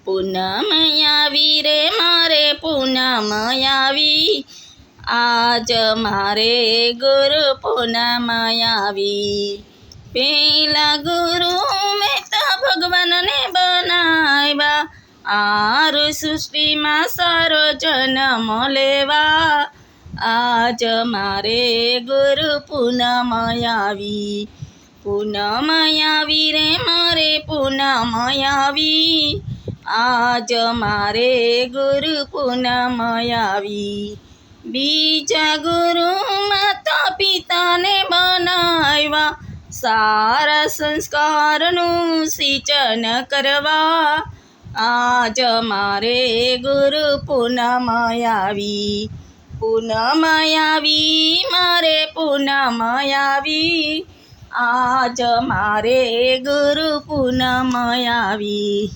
પૂનમ આવી રે મારે પૂનમ આવી, આજ મારે ગુરુ પૂનમ આવી। પેલા ગુરુ મેં તો ભગવાનને બનાવ્યા, આર સૃષ્ટિમાં સારો જન્મ લેવા, આજ મારે ગુરુ પૂનમ આવી। પૂનમ આવી રે મારે પૂનમ આવી, આજ મારે ગુરુ પૂનમ આવી। બીજા ગુરુ માતા પિતાને બનાવ્યા, સારા સંસ્કારનું સિંચન કરવા, આજ મારે ગુરુ પૂનમ આવી। પૂનમ આવી મારે પૂનમ આવી, આજ મારે ગુરુ પૂનમ આવી।